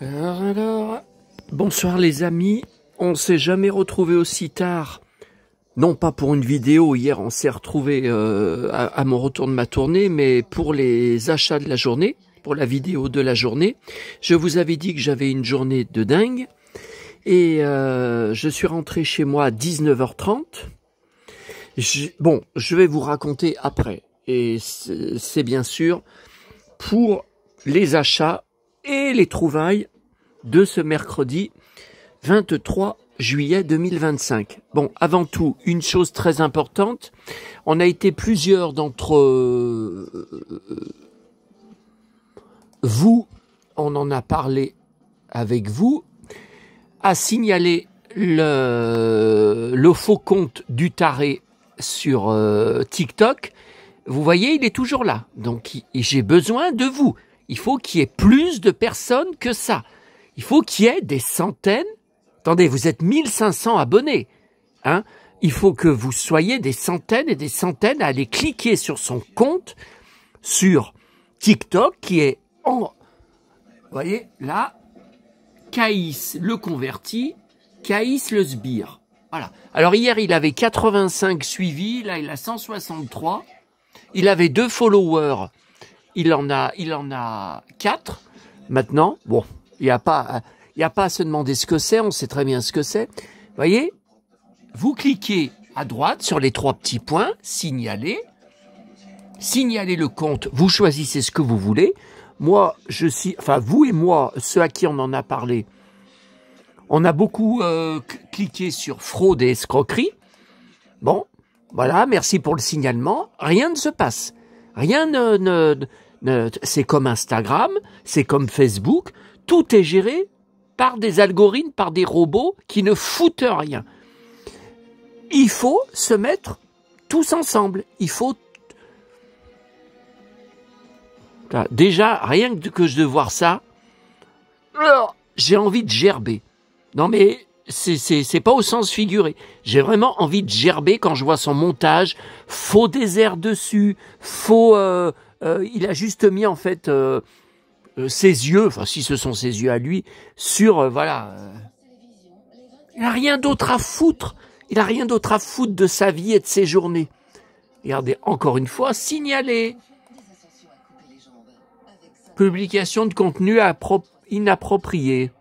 Alors, bonsoir les amis, on s'est jamais retrouvé aussi tard, non pas pour une vidéo, hier on s'est retrouvé à mon retour de ma tournée, mais pour les achats de la journée, pour la vidéo de la journée. Je vous avais dit que j'avais une journée de dingue, et je suis rentré chez moi à 19h30, bon, je vais vous raconter après, et c'est bien sûr pour les achats et les trouvailles de ce mercredi 23 juillet 2025. Bon, avant tout, une chose très importante, on a été plusieurs d'entre vous, on en a parlé avec vous, à signaler le faux compte du taré sur TikTok. Vous voyez, il est toujours là, donc j'ai besoin de vous. Il faut qu'il y ait plus de personnes que ça. Il faut qu'il y ait des centaines. Attendez, vous êtes 1500 abonnés. Hein? Il faut que vous soyez des centaines et des centaines à aller cliquer sur son compte sur TikTok qui est en... Vous voyez, là, Caïs le converti, Caïs le sbire. Voilà. Alors hier, il avait 85 suivis, là il a 163. Il avait 2 followers. Il en a 4 maintenant. Bon, il n'y a pas à se demander ce que c'est, on sait très bien ce que c'est. Vous voyez, vous cliquez à droite sur les 3 petits points, signaler le compte, vous choisissez ce que vous voulez. Moi, vous et moi, ceux à qui on en a parlé, on a beaucoup cliqué sur fraude et escroquerie. Bon, voilà, merci pour le signalement. Rien ne se passe. Rien c'est comme Instagram, c'est comme Facebook, tout est géré par des algorithmes, par des robots qui ne foutent rien. Il faut se mettre tous ensemble. Il faut... Déjà, rien que de voir ça, j'ai envie de gerber. Non mais, c'est pas au sens figuré. J'ai vraiment envie de gerber quand je vois son montage, faux désert dessus, faux... il a juste mis en fait ses yeux, enfin si ce sont ses yeux à lui, sur voilà. Il n'a rien d'autre à foutre. Il n'a rien d'autre à foutre de sa vie et de ses journées. Regardez, encore une fois, signaler. Publication de contenu inapproprié.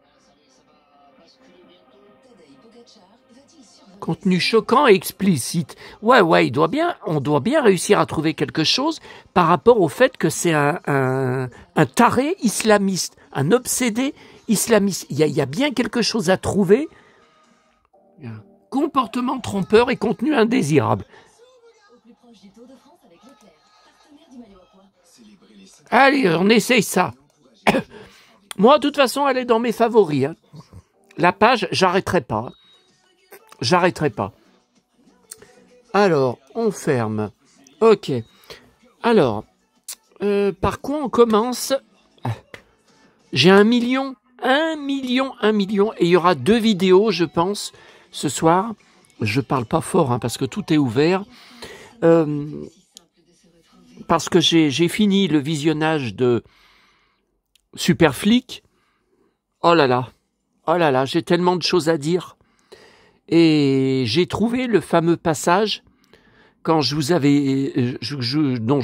Contenu choquant et explicite. Ouais, on doit bien réussir à trouver quelque chose par rapport au fait que c'est un taré islamiste, un obsédé islamiste. Il y a bien quelque chose à trouver. Comportement trompeur et contenu indésirable. Allez, on essaye ça. Moi, de toute façon, elle est dans mes favoris. Hein. La page, j'arrêterai pas. J'arrêterai pas. Alors, on ferme. Ok. Alors, par quoi on commence? J'ai 1 million. Et il y aura 2 vidéos, je pense, ce soir. Je parle pas fort, hein, parce que tout est ouvert. Parce que j'ai fini le visionnage de Superflic. Oh là là, j'ai tellement de choses à dire. Et j'ai trouvé le fameux passage dont je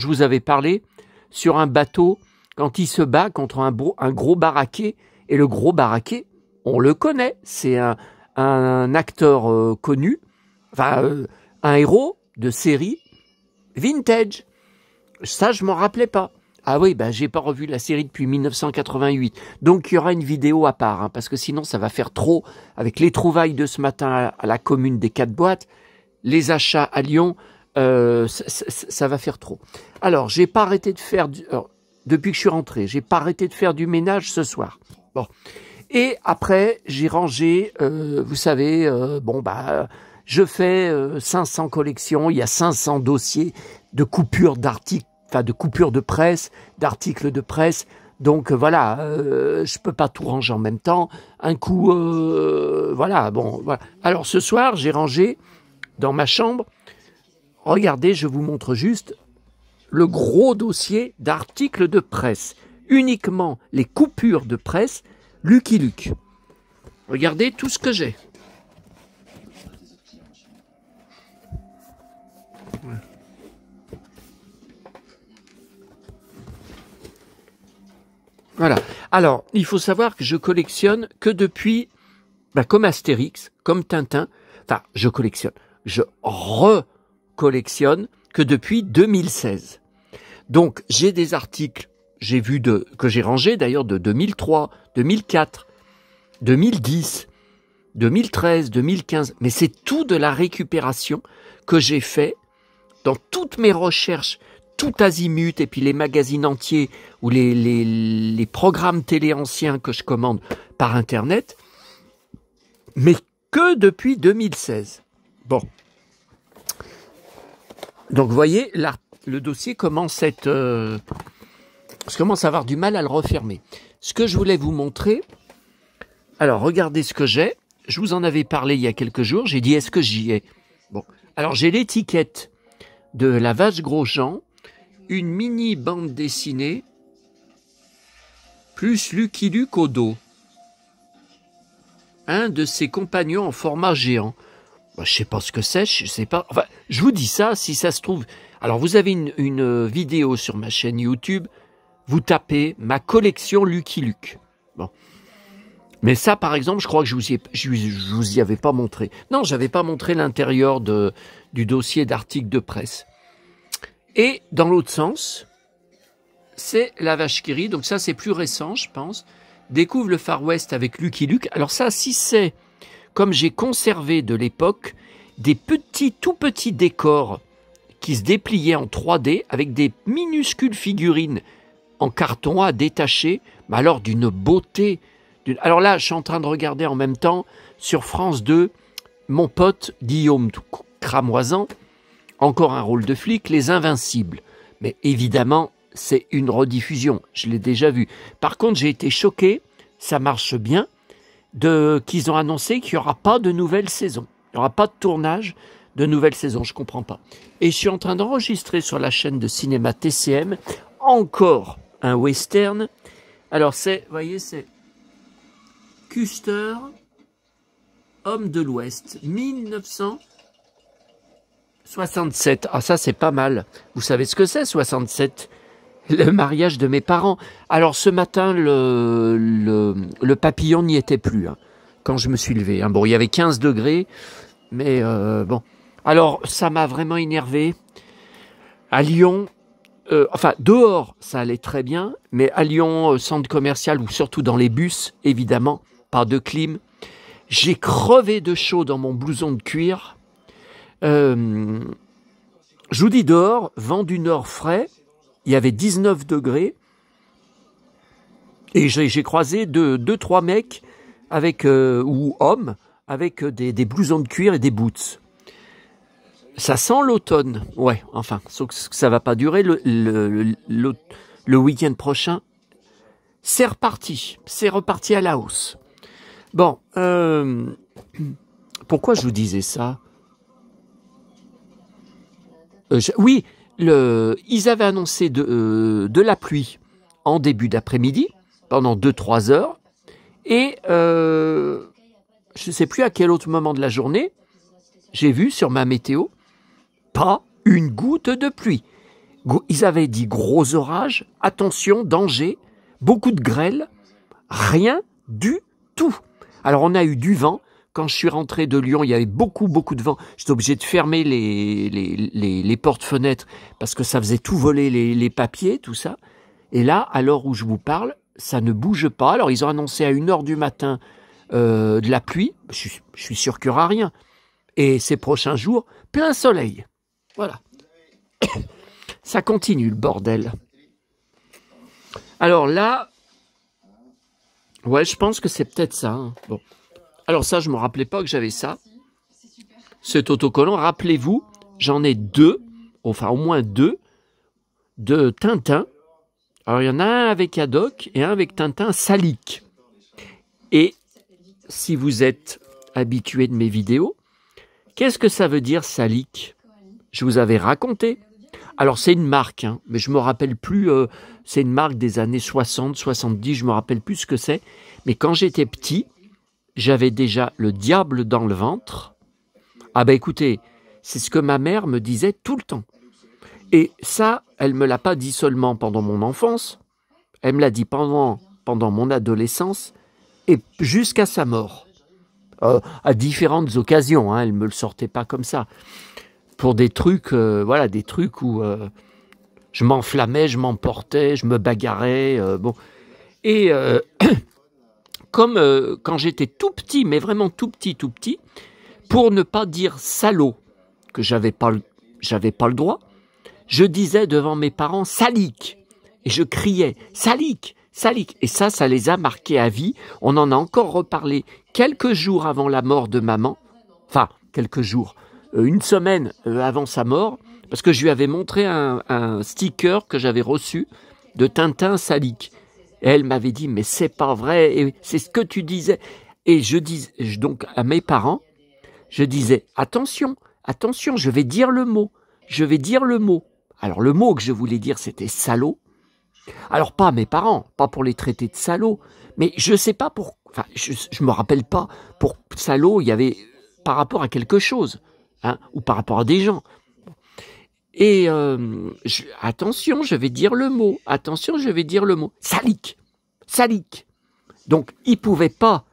vous avais parlé sur un bateau quand il se bat contre un gros baraquet. Et le gros baraquet, on le connaît, c'est un acteur connu, enfin un héros de série vintage. Ça, je m'en rappelais pas. Ah oui, j'ai pas revu la série depuis 1988. Donc, il y aura une vidéo à part, hein, parce que sinon, ça va faire trop. Avec les trouvailles de ce matin à la commune des 4 boîtes, les achats à Lyon, ça va faire trop. Alors, j'ai pas arrêté de faire... depuis que je suis rentré, j'ai pas arrêté de faire du ménage ce soir. Bon. Et après, j'ai rangé, vous savez, je fais 500 collections, il y a 500 dossiers de coupures d'articles, enfin de coupures de presse, d'articles de presse. Donc voilà, je peux pas tout ranger en même temps. Un coup, voilà. Alors ce soir, j'ai rangé dans ma chambre. Regardez, je vous montre juste le gros dossier d'articles de presse. Uniquement les coupures de presse Lucky Luke. Regardez tout ce que j'ai. Voilà. Alors, il faut savoir que je collectionne que depuis, comme Astérix, comme Tintin. Enfin, je collectionne. Je recollectionne que depuis 2016. Donc, j'ai des articles, j'ai vu que j'ai rangés d'ailleurs de 2003, 2004, 2010, 2013, 2015. Mais c'est tout de la récupération que j'ai fait dans toutes mes recherches, tout azimut, et puis les magazines entiers ou les programmes télé anciens que je commande par Internet, mais que depuis 2016. Bon. Donc, vous voyez, là, le dossier commence à être... je commence à avoir du mal à le refermer. Ce que je voulais vous montrer... Alors, regardez ce que j'ai. Je vous en avais parlé il y a quelques jours. J'ai dit, est-ce que j'y ai? Bon. Alors, j'ai l'étiquette de La Vache Grosjean, une mini bande dessinée, plus Lucky Luke au dos. Un de ses compagnons en format géant. Je ne sais pas ce que c'est, je sais pas. Enfin, je vous dis ça, si ça se trouve... Alors, vous avez une vidéo sur ma chaîne YouTube, vous tapez « Ma collection Lucky Luke ». Bon. Mais ça, par exemple, je crois que je vous y avais pas montré. Non, je n'avais pas montré l'intérieur du dossier d'articles de presse. Et dans l'autre sens, c'est La Vache qui rit. Donc ça, c'est plus récent, je pense. Découvre le Far West avec Lucky Luke. Alors ça, si c'est, comme j'ai conservé de l'époque, des tout petits décors qui se dépliaient en 3D avec des minuscules figurines en carton à détacher, mais alors d'une beauté. Alors là, je suis en train de regarder en même temps sur France 2, mon pote Guillaume Cramoisan, encore un rôle de flic, Les Invincibles. Mais évidemment, c'est une rediffusion, je l'ai déjà vu. Par contre, j'ai été choqué, ça marche bien, qu'ils ont annoncé qu'il n'y aura pas de nouvelle saison. Il n'y aura pas de tournage de nouvelle saison, je ne comprends pas. Et je suis en train d'enregistrer sur la chaîne de cinéma TCM encore un western. Alors c'est, vous voyez, c'est Custer, Homme de l'Ouest, 1967. Ah, ça, c'est pas mal. Vous savez ce que c'est, 67? Le mariage de mes parents. Alors, ce matin, le papillon n'y était plus, hein, quand je me suis levé. Hein. Bon, il y avait 15 degrés, mais bon. Alors, ça m'a vraiment énervé. À Lyon, enfin, dehors, ça allait très bien, mais à Lyon, centre commercial, ou surtout dans les bus, évidemment, pas de clim. J'ai crevé de chaud dans mon blouson de cuir. Je vous dis dehors, vent du nord frais, il y avait 19 degrés, et j'ai croisé deux, trois mecs avec, ou hommes avec des blousons de cuir et des boots. Ça sent l'automne, ouais, enfin, sauf que ça va pas durer le week-end prochain. C'est reparti à la hausse. Bon, pourquoi je vous disais ça? Oui, ils avaient annoncé de la pluie en début d'après-midi, pendant 2-3 heures, et je ne sais plus à quel autre moment de la journée, j'ai vu sur ma météo, pas une goutte de pluie. Ils avaient dit gros orage, attention, danger, beaucoup de grêle, rien du tout. Alors on a eu du vent. Quand je suis rentré de Lyon, il y avait beaucoup de vent. J'étais obligé de fermer les portes-fenêtres parce que ça faisait tout voler les papiers, tout ça. Et là, à l'heure où je vous parle, ça ne bouge pas. Alors ils ont annoncé à 1h du matin de la pluie. Je suis sûr qu'il n'y aura rien. Et ces prochains jours, plein soleil. Voilà. Ça continue le bordel. Alors là, ouais, je pense que c'est peut-être ça. Hein. Bon. Alors ça, je ne me rappelais pas que j'avais ça. Cet autocollant, rappelez-vous, j'en ai 2, enfin au moins 2, de Tintin. Alors il y en a un avec Haddock et un avec Tintin Salique. Et si vous êtes habitué de mes vidéos, qu'est-ce que ça veut dire Salique? Je vous avais raconté. Alors c'est une marque, hein, mais je me rappelle plus, c'est une marque des années 60, 70, je me rappelle plus ce que c'est. Mais quand j'étais petit, j'avais déjà le diable dans le ventre. Ah ben écoutez, c'est ce que ma mère me disait tout le temps. Et ça, elle me l'a pas dit seulement pendant mon enfance, elle me l'a dit pendant mon adolescence et jusqu'à sa mort. À différentes occasions, hein, elle me le sortait pas comme ça. Pour des trucs, voilà, des trucs où je m'enflammais, je m'emportais, je me bagarrais, bon. Et comme quand j'étais tout petit, mais vraiment tout petit, pour ne pas dire salaud, que j'avais pas le droit, je disais devant mes parents salique, et je criais salique, salique, et ça les a marqués à vie. On en a encore reparlé quelques jours avant la mort de maman, enfin quelques jours, une semaine avant sa mort, parce que je lui avais montré un sticker que j'avais reçu de Tintin salique. Et elle m'avait dit, mais c'est pas vrai, et c'est ce que tu disais. Et je dis donc à mes parents, je disais, attention, je vais dire le mot. Alors le mot que je voulais dire, c'était salaud. Alors pas à mes parents, pas pour les traiter de salauds, mais je sais pas pour, enfin je me rappelle pas, pour salaud, il y avait par rapport à quelque chose, hein, ou par rapport à des gens. Et attention, je vais dire le mot. Salique. Donc, ils ne pouvaient pas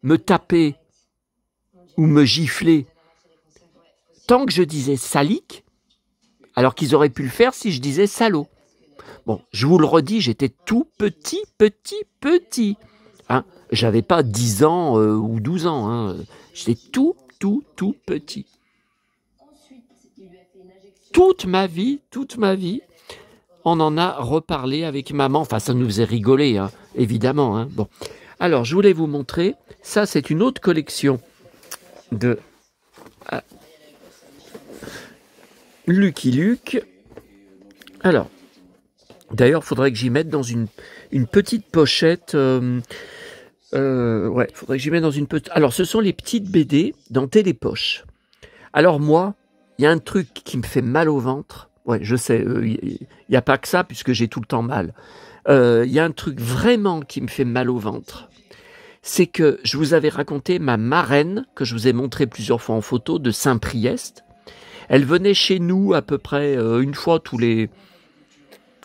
me taper ou me gifler tant que je disais salique, alors qu'ils auraient pu le faire si je disais salaud. Bon, je vous le redis, j'étais tout petit. Hein. J'avais pas 10 ans ou 12 ans. Hein. J'étais tout petit. Toute ma vie, on en a reparlé avec maman. Enfin, ça nous faisait rigoler, hein, évidemment. Hein. Bon. Alors, je voulais vous montrer. Ça, c'est une autre collection de Lucky Luke. Alors, d'ailleurs, il faudrait que j'y mette dans une petite pochette. Ouais, faudrait que j'y mette dans une petite... Alors, ce sont les petites BD dans Télépoche. Alors, moi, il y a un truc qui me fait mal au ventre. Ouais, je sais, il n'y a pas que ça, puisque j'ai tout le temps mal. Il y a un truc vraiment qui me fait mal au ventre. C'est que je vous avais raconté ma marraine, que je vous ai montré plusieurs fois en photo, de Saint-Priest. Elle venait chez nous à peu près une fois tous les,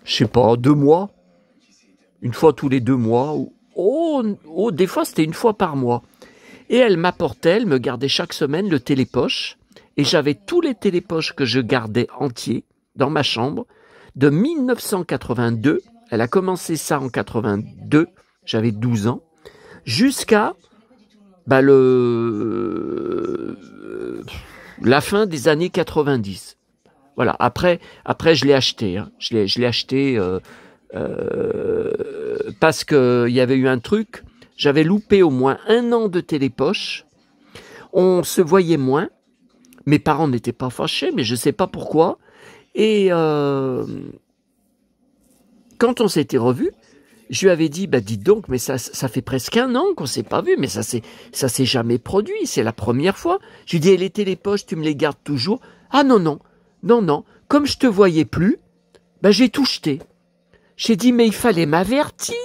je sais pas, 2 mois. Une fois tous les 2 mois. Des fois, c'était une fois par mois. Et elle m'apportait, elle me gardait chaque semaine le télépoche. Et j'avais tous les télépoches que je gardais entiers dans ma chambre de 1982. Elle a commencé ça en 82. J'avais 12 ans. Jusqu'à la fin des années 90. Voilà. Après je l'ai acheté. Hein. Je l'ai acheté parce qu'il y avait eu un truc. J'avais loupé au moins 1 an de télépoche. On se voyait moins. Mes parents n'étaient pas fâchés, mais je ne sais pas pourquoi. Et quand on s'était revus, je lui avais dit, dites donc, mais ça fait presque 1 an qu'on ne s'est pas vu, mais ça s'est jamais produit, c'est la première fois. Je lui ai dit, et les télépoches, tu me les gardes toujours? Ah non, comme je te voyais plus, j'ai tout jeté. J'ai dit, mais il fallait m'avertir,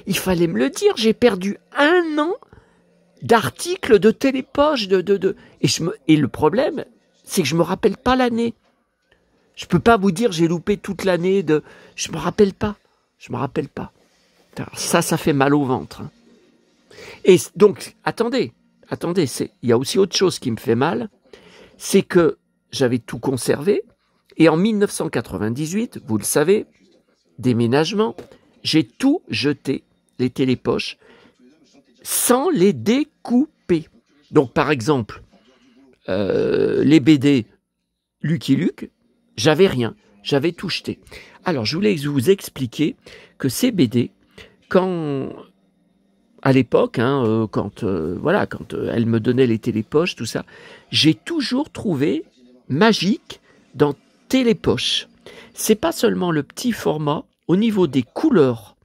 il fallait me le dire, j'ai perdu 1 an d'articles de télépoche, et le problème, c'est que je me rappelle pas l'année. Je peux pas vous dire j'ai loupé toute l'année de... Je me rappelle pas. Alors ça fait mal au ventre. Hein. Et donc, attendez, il y a aussi autre chose qui me fait mal, c'est que j'avais tout conservé, et en 1998, vous le savez, déménagement, j'ai tout jeté, les télépoches, sans les découper. Donc, par exemple, les BD Lucky Luke, j'avais rien, j'avais tout jeté. Alors, je voulais vous expliquer que ces BD, à l'époque, hein, quand elle me donnait les télépoches, tout ça, j'ai toujours trouvé magique dans Télépoche. C'est pas seulement le petit format, au niveau des couleurs.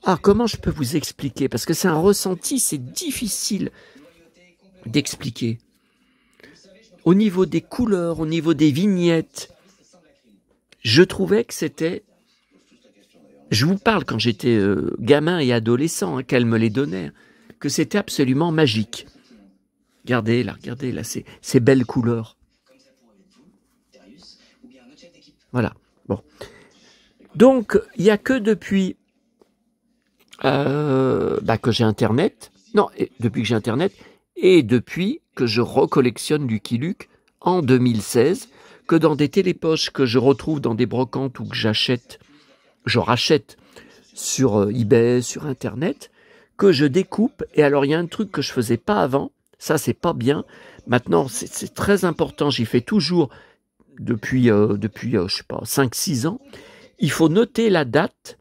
Ah, comment je peux vous expliquer? Parce que c'est un ressenti, c'est difficile d'expliquer. Au niveau des couleurs, au niveau des vignettes, je trouvais que c'était... Je vous parle quand j'étais gamin et adolescent, hein, qu'elle me les donnait, que c'était absolument magique. Regardez là, ces belles couleurs. Voilà, bon. Donc, il n'y a que depuis que j'ai Internet, non, depuis que j'ai Internet, et depuis que je recollectionne Lucky Luke en 2016, que dans des télépoches que je retrouve dans des brocantes ou que je rachète sur eBay, sur Internet, que je découpe. Et alors, il y a un truc que je faisais pas avant, ça, c'est pas bien. Maintenant, c'est très important, j'y fais toujours depuis je sais pas, 5-6 ans. Il faut noter la date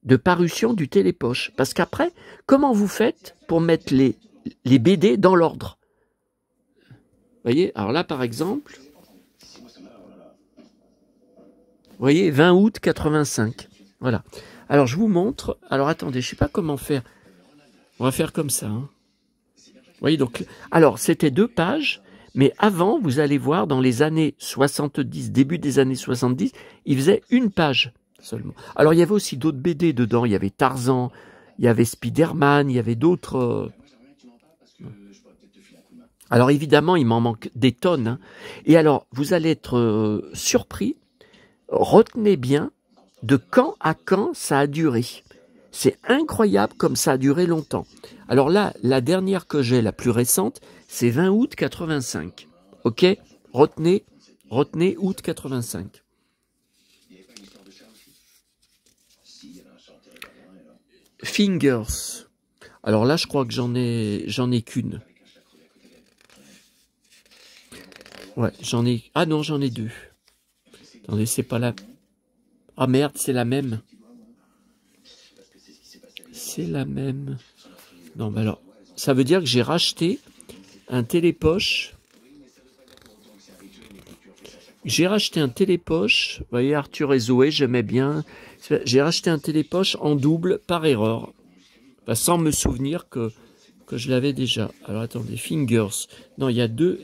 de parution du télépoche. Parce qu'après, comment vous faites pour mettre les BD dans l'ordre? Vous voyez, alors là, par exemple, vous voyez, 20 août 85. Voilà. Alors, je vous montre. Alors, attendez, je ne sais pas comment faire. On va faire comme ça. Hein. Vous voyez, donc, alors, c'était 2 pages, mais avant, vous allez voir, dans les années 70, début des années 70, il faisait 1 page seulement. Alors, il y avait aussi d'autres BD dedans. Il y avait Tarzan, il y avait Spider-Man, il y avait d'autres... Alors, évidemment, il m'en manque des tonnes. Hein. Et alors, vous allez être surpris. Retenez bien de quand à quand ça a duré. C'est incroyable comme ça a duré longtemps. Alors là, la dernière que j'ai, la plus récente, c'est 20 août 85. Ok? Retenez août 85. Fingers. Alors là, je crois que j'en ai qu'une. Ouais, j'en ai... Ah non, j'en ai 2. Attendez, c'est pas la... Ah merde, c'est la même. C'est la même. Non, mais alors, ça veut dire que j'ai racheté un télépoche. J'ai racheté un télépoche. Vous voyez, Arthur et Zoé, j'aimais bien. J'ai racheté un télépoche en double par erreur. Enfin, sans me souvenir que je l'avais déjà. Alors, attendez, Fingers. Non, il y a deux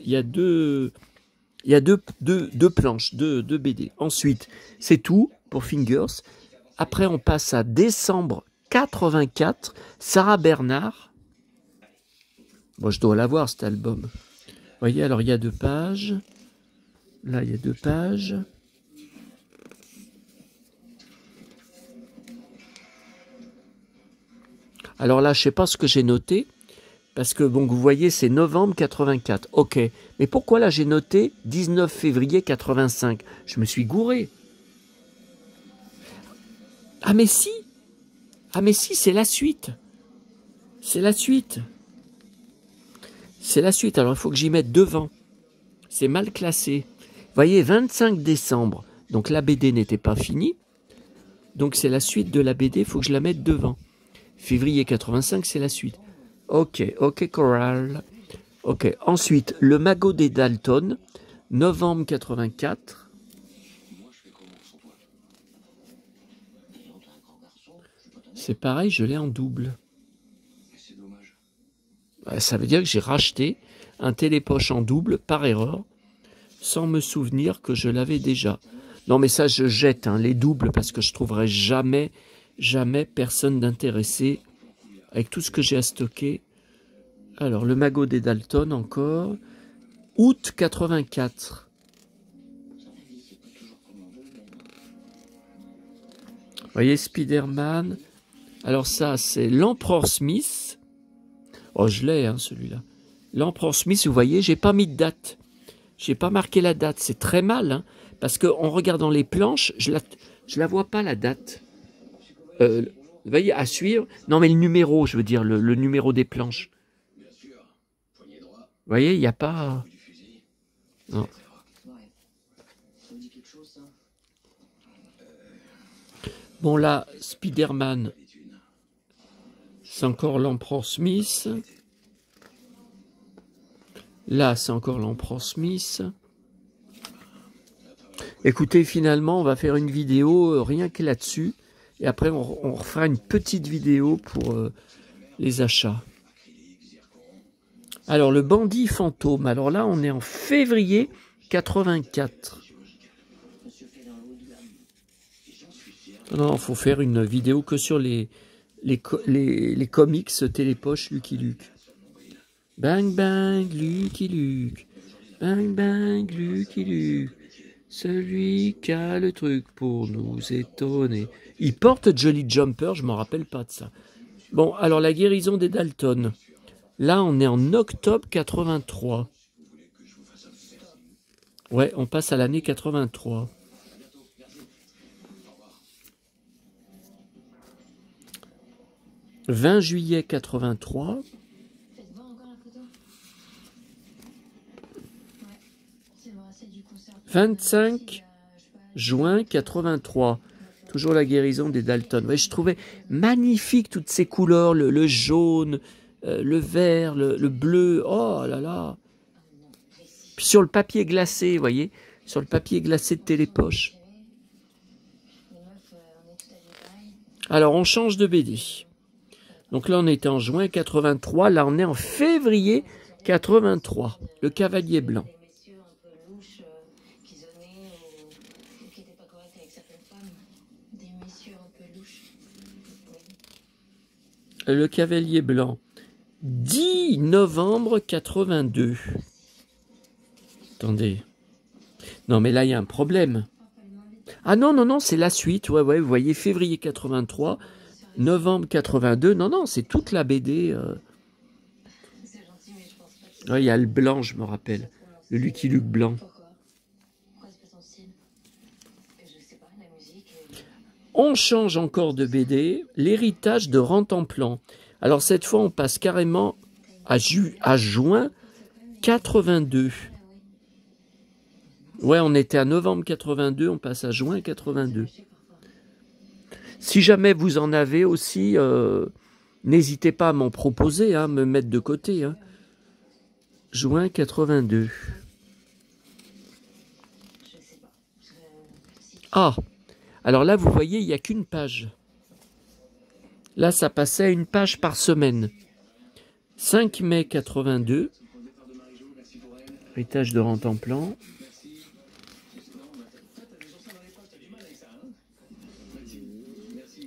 planches, deux BD. Ensuite, c'est tout pour Fingers. Après, on passe à décembre 84, Sarah Bernard. Bon, je dois l'avoir, cet album. Vous voyez, alors il y a 2 pages. Là, il y a 2 pages. Alors là, je ne sais pas ce que j'ai noté. Parce que, bon, vous voyez, c'est novembre 84. Ok. Mais pourquoi là, j'ai noté 19 février 85? Je me suis gouré. Ah, mais si! Ah, mais si, c'est la suite. C'est la suite. C'est la suite. Alors, il faut que j'y mette devant. C'est mal classé. Vous voyez, 25 décembre. Donc, la BD n'était pas finie. Donc, c'est la suite de la BD. Il faut que je la mette devant. Février 85, c'est la suite. Ok, Coral. Ok, ensuite, Le Magot des Dalton, novembre 84. C'est pareil, je l'ai en double. Ça veut dire que j'ai racheté un télépoche en double par erreur, sans me souvenir que je l'avais déjà. Non, mais ça, je jette les doubles parce que je trouverai jamais personne d'intéressé avec tout ce que j'ai à stocker. Alors, Le Magot des Dalton encore. Août 84. Vous voyez, Spider-Man. Alors ça, c'est l'Empereur Smith. Oh, je l'ai, celui-là. L'Empereur Smith, vous voyez, j'ai pas mis de date. J'ai pas marqué la date. C'est très mal, parce qu'en regardant les planches, je la vois pas, la date. Vous voyez, à suivre. Non, mais le numéro, je veux dire, le numéro des planches. Vous voyez, il n'y a pas... Non. Bon, là, Spider-Man, c'est encore l'Empereur Smith. Là, c'est encore l'Empereur Smith. Écoutez, finalement, on va faire une vidéo rien que là-dessus. Et après, on refera une petite vidéo pour les achats. Alors, le bandit fantôme. Alors là, on est en février 84. Non, faut faire une vidéo que sur les comics télépoche Lucky Luke. Bang bang Lucky Luke. Bang bang Lucky Luke. Celui qui a le truc pour nous étonner. Il porte Jolly Jumper, je m'en rappelle pas de ça. Bon, alors la guérison des Dalton. Là, on est en octobre 83. Ouais, on passe à l'année 83. « 20 juillet 83. » 25 juin 83. Toujours la guérison des Dalton. Ouais, je trouvais magnifique toutes ces couleurs, le jaune, le vert, le bleu. Oh là là. Puis sur le papier glacé, vous voyez, sur le papier glacé de Télépoche. Alors, on change de BD. Donc là, on était en juin 83. Là, on est en février 83. Le Cavalier Blanc. Le Cavalier Blanc. 10 novembre 82. Attendez. Non, mais là, il y a un problème. Ah non, non, non, c'est la suite. Ouais, ouais, vous voyez, février 83, novembre 82. Non, non, c'est toute la BD. Ouais, il y a le blanc, je me rappelle. Le Lucky Luke blanc. On change encore de BD. L'héritage de Rantanplan. Alors, cette fois, on passe carrément à juin 82. Ouais, on était à novembre 82, on passe à juin 82. Si jamais vous en avez aussi, n'hésitez pas à m'en proposer, hein, me mettre de côté. Hein. Juin 82. Ah, alors là, vous voyez, il n'y a qu'une page. Là, ça passait à une page par semaine. 5 mai 82. Héritage de Rantanplan.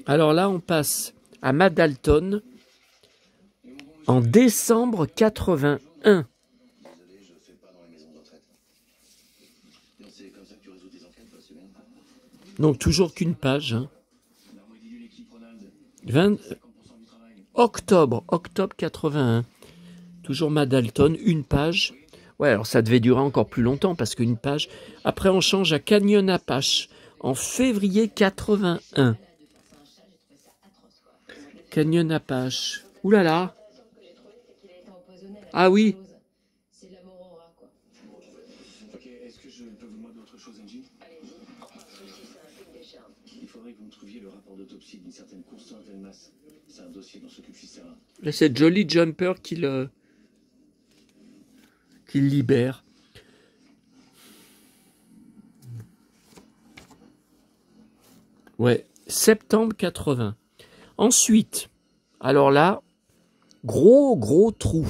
Alors là, on passe à Madalton en décembre 81. Donc toujours qu'une page. Hein. Octobre 81. Toujours Madalton, une page. Ouais, alors ça devait durer encore plus longtemps parce qu'une page. Après, on change à Canyon Apache en février 81. Canyon Apache. Ouh là là. Ah oui. Ok, est-ce que je peux vous demander autre chose, Angie? Il faudrait que vous me trouviez le rapport d'autopsie d'une certaine Constante Elmas. C'est un dossier dont s'occupe Fitzgerald. Là, c'est Jolly Jumper qui le libère. Ouais, septembre 80. Ensuite, alors là, gros trou.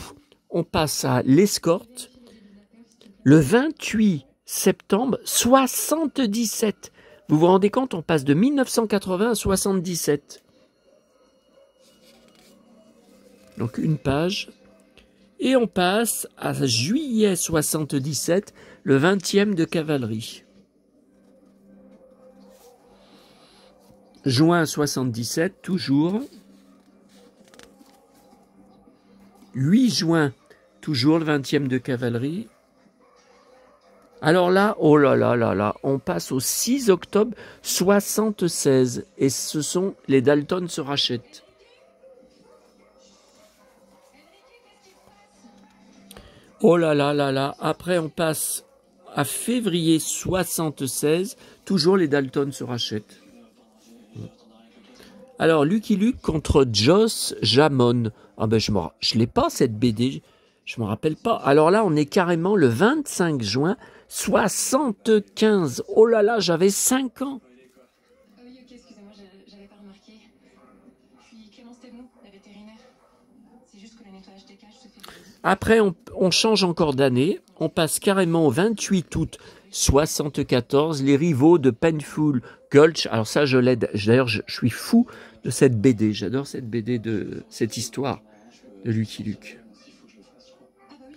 On passe à l'escorte. Le 28 septembre 77. Vous vous rendez compte, on passe de 1980 à 77. Donc une page. Et on passe à juillet 77, le 20e de cavalerie. Juin 77, toujours. 8 juin, toujours le 20e de cavalerie. Alors là, oh là là là là, on passe au 6 octobre 76. Et ce sont les Dalton se rachètent. Oh là là là là, après on passe à février 76, toujours les Dalton se rachètent. Alors, Lucky Luke contre Joss Jamon. Ah ben, je l'ai pas cette BD, je me rappelle pas. Alors là, on est carrément le 25 juin 75. Oh là là, j'avais 5 ans. Oui, ok, excusez-moi, j'avais pas remarqué. Puis Clémence Thébault, la vétérinaire. C'est juste que le nettoyage des cages se fait. Après, on change encore d'année. On passe carrément au 28 août 74, les rivaux de Painful Gulch. Alors ça, je l'aide. D'ailleurs, je suis fou de cette BD. J'adore cette BD, de cette histoire de Lucky Luke.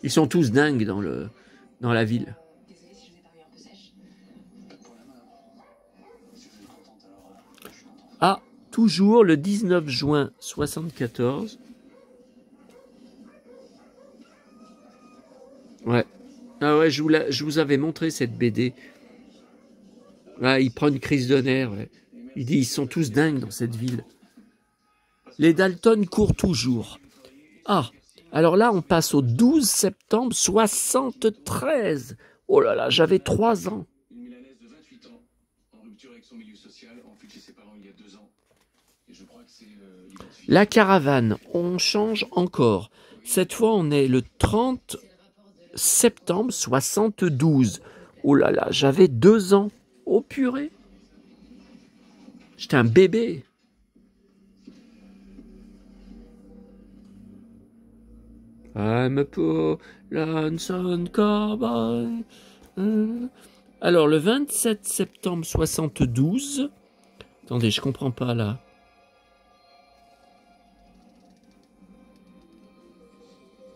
Ils sont tous dingues dans la ville. Désolée si je vous ai paru un peu sèche. Ah, toujours le 19 juin 74. Ouais. Ah ouais, je vous avais montré cette BD. Ah, il prend une crise de nerfs. Ouais. Il dit, ils sont tous dingues dans cette ville. Les Dalton courent toujours. Ah, alors là, on passe au 12 septembre 73. Oh là là, j'avais 3 ans. Une Milanaise de 28 ans, en rupture avec son milieu social, enfuie chez ses parents il y a 2 ans. Et je crois que c'est l'identifié. La caravane, on change encore. Cette fois, on est le 30 septembre 72. Oh là là, j'avais 2 ans. Oh purée. J'étais un bébé. I'm a poor lonesome cowboy. Alors, le 27 septembre 72. Attendez, je comprends pas là.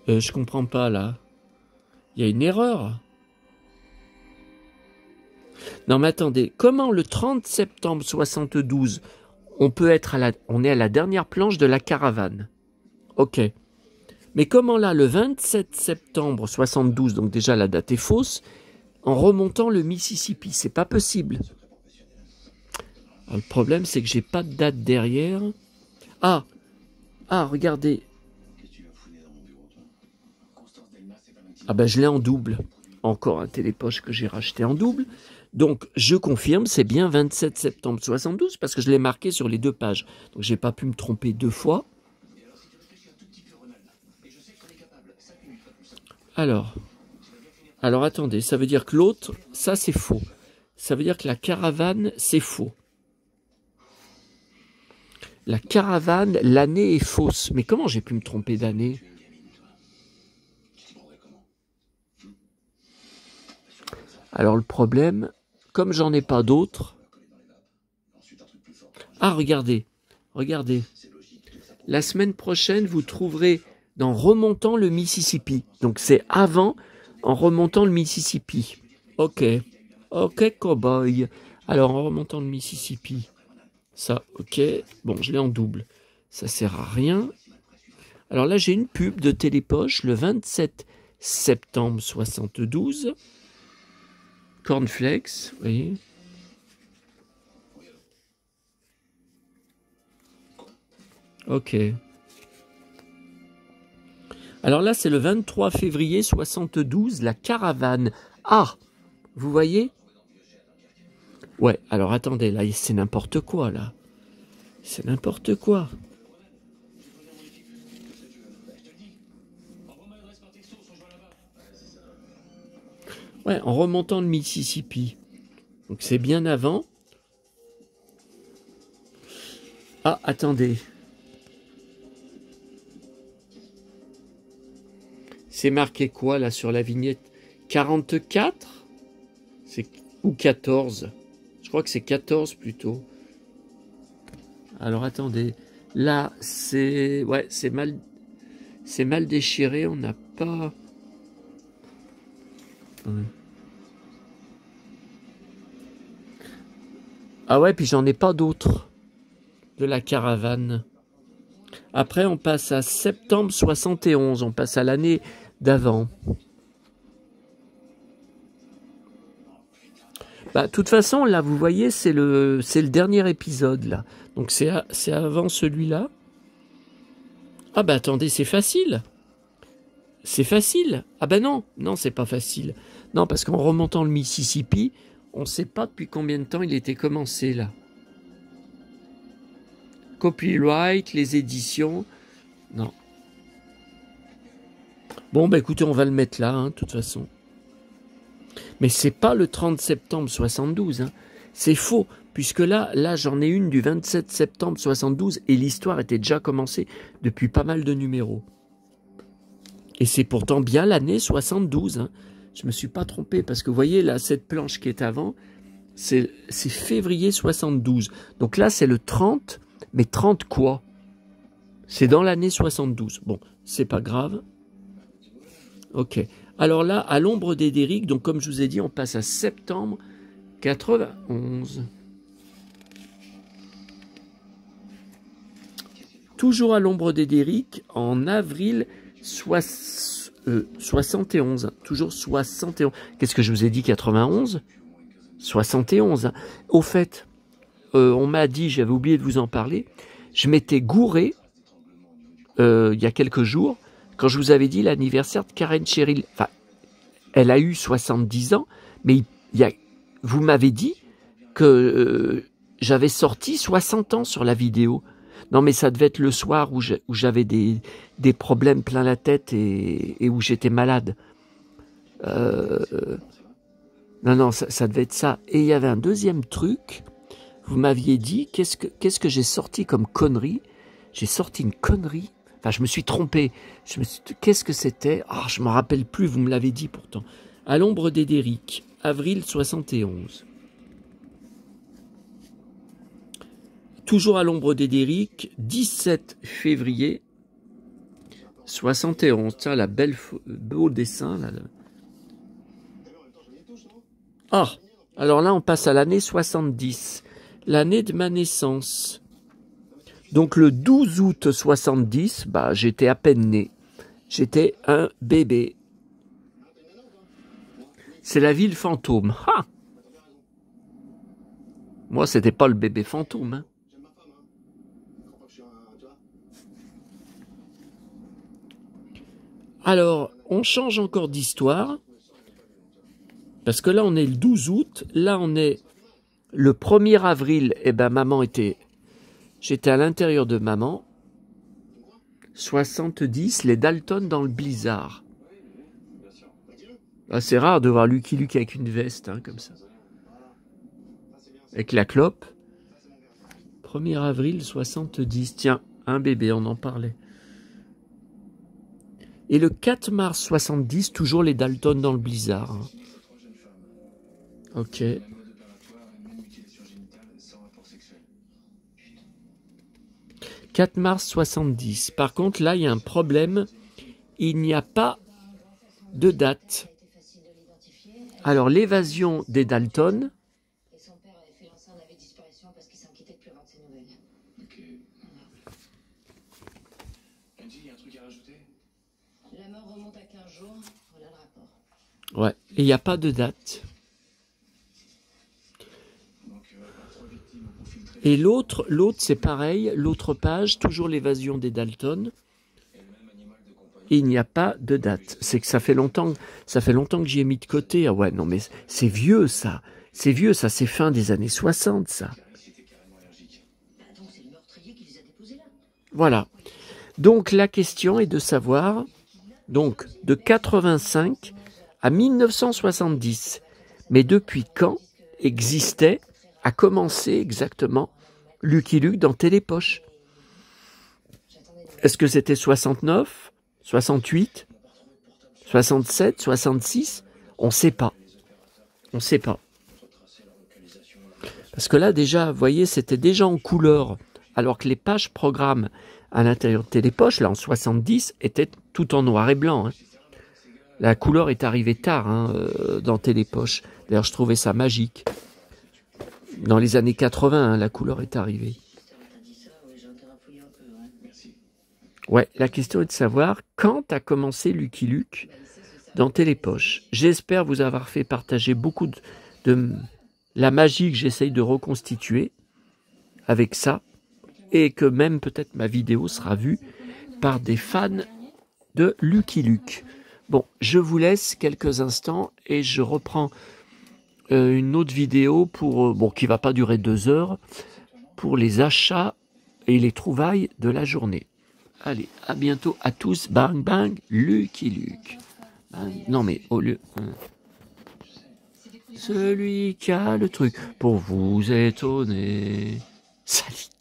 Je comprends pas là. Il y a une erreur. Non mais attendez, comment le 30 septembre 72, on est à la dernière planche de la caravane? Ok. Mais comment là, le 27 septembre 72, donc déjà la date est fausse, en remontant le Mississippi? C'est pas possible. Alors, le problème, c'est que j'ai pas de date derrière. Ah, regardez. Ah ben je l'ai en double. Encore un télépoche que j'ai racheté en double. Donc je confirme, c'est bien 27 septembre 72 parce que je l'ai marqué sur les 2 pages. Donc j'ai pas pu me tromper 2 fois. Alors attendez, ça veut dire que l'autre, ça c'est faux. Ça veut dire que la caravane, c'est faux. La caravane, l'année est fausse. Mais comment j'ai pu me tromper d'année? Alors le problème, comme j'en ai pas d'autres... Ah, regardez. La semaine prochaine, vous trouverez dans Remontant le Mississippi. Donc c'est avant, en remontant le Mississippi. Ok, cowboy. Alors en remontant le Mississippi. Ça, ok. Bon, je l'ai en double. Ça sert à rien. Alors là, j'ai une pub de Télépoche le 27 septembre 72. Cornflakes, vous voyez. Ok. Alors là, c'est le 23 février 72, la caravane. Ah, vous voyez? Ouais, alors attendez, là, c'est n'importe quoi, là. C'est n'importe quoi. Ouais, en remontant le Mississippi. Donc c'est bien avant. Ah, attendez. C'est marqué quoi là sur la vignette? 44? Ou 14? Je crois que c'est 14 plutôt. Alors attendez. Là, c'est... Ouais, c'est mal déchiré. On n'a pas... Ah ouais, puis j'en ai pas d'autres de la caravane. Après, on passe à septembre 71. On passe à l'année d'avant. Bah, de toute façon, là, vous voyez, c'est le dernier épisode, là. Donc, c'est avant celui-là. Ah bah attendez, c'est facile. C'est facile. Ah bah non, c'est pas facile. Non, parce qu'en remontant le Mississippi, on ne sait pas depuis combien de temps il était commencé, là. Copyright, les éditions. Non. Bon, bah écoutez, on va le mettre là, hein, de toute façon. Mais c'est pas le 30 septembre 72. Hein. C'est faux, puisque là j'en ai une du 27 septembre 72 et l'histoire était déjà commencée depuis pas mal de numéros. Et c'est pourtant bien l'année 72. Hein. Je me suis pas trompé parce que vous voyez là, cette planche qui est avant, c'est février 72. Donc là, c'est le 30, mais 30 quoi? C'est dans l'année 72. Bon, c'est pas grave. Ok. Alors là, à l'ombre des Derrick, donc comme je vous ai dit, on passe à septembre 91. Toujours à l'ombre des Derrick, en avril 71. Toujours 71. Qu'est-ce que je vous ai dit, 91? 71. Au fait, on m'a dit, j'avais oublié de vous en parler, je m'étais gouré il y a quelques jours, quand je vous avais dit l'anniversaire de Karen Cheryl. Enfin, elle a eu 70 ans, mais vous m'avez dit que j'avais sorti 60 ans sur la vidéo. Non, mais ça devait être le soir où j'avais des problèmes plein la tête et où j'étais malade. Non, ça devait être ça. Et il y avait un deuxième truc. Vous m'aviez dit, qu'est-ce que j'ai sorti comme connerie? J'ai sorti une connerie. Enfin, je me suis trompé. Qu'est-ce que c'était? Ah, je ne me rappelle plus, vous me l'avez dit pourtant. À l'ombre des Derrick, avril 71. Toujours à l'ombre des Derrick, 17 février 71. Tiens, la beau dessin. Là. Ah, alors là, on passe à l'année 70. L'année de ma naissance. Donc le 12 août 70, bah, j'étais à peine né. J'étais un bébé. C'est la ville fantôme. Ha! Moi, c'était pas le bébé fantôme. Hein. Alors, on change encore d'histoire. Parce que là, on est le 12 août. Là, on est le 1er avril. Eh ben, maman était... J'étais à l'intérieur de maman. 70, les Dalton dans le blizzard. Ah, c'est rare de voir Lucky Luke avec une veste, hein, comme ça. Avec la clope. 1er avril 70. Tiens, un bébé, on en parlait. Et le 4 mars 70, toujours les Dalton dans le blizzard. Hein. Ok. 4 mars 70. Par contre, là, il y a un problème. Il n'y a pas de date. Alors, l'évasion des Dalton. Ouais, et il n'y a pas de date. Et l'autre, c'est pareil, l'autre page, toujours l'évasion des Dalton. Et il n'y a pas de date. C'est que ça fait longtemps que j'y ai mis de côté. Ah ouais, non mais c'est vieux ça. C'est vieux ça, c'est fin des années 60 ça. Voilà. Donc la question est de savoir, donc de 85 à 1970. Mais depuis quand a commencé exactement Lucky Luke dans Télépoche? Est-ce que c'était 69, 68, 67, 66? On ne sait pas. On ne sait pas. Parce que là, déjà, vous voyez, c'était déjà en couleur, alors que les pages programmes à l'intérieur de Télépoche, là, en 70, étaient tout en noir et blanc. Hein. La couleur est arrivée tard dans Télépoche. D'ailleurs, je trouvais ça magique. Dans les années 80, hein, la couleur est arrivée. Ouais, la question est de savoir quand a commencé Lucky Luke dans Télépoche. J'espère vous avoir fait partager beaucoup de la magie que j'essaye de reconstituer avec ça et que même peut-être ma vidéo sera vue par des fans de Lucky Luke. Bon, je vous laisse quelques instants et je reprends une autre vidéo pour qui va pas durer 2 heures pour les achats et les trouvailles de la journée. Allez, à bientôt à tous. Bang bang, Lucky Luke. Non mais au lieu celui qui a le truc pour vous étonner. Salut.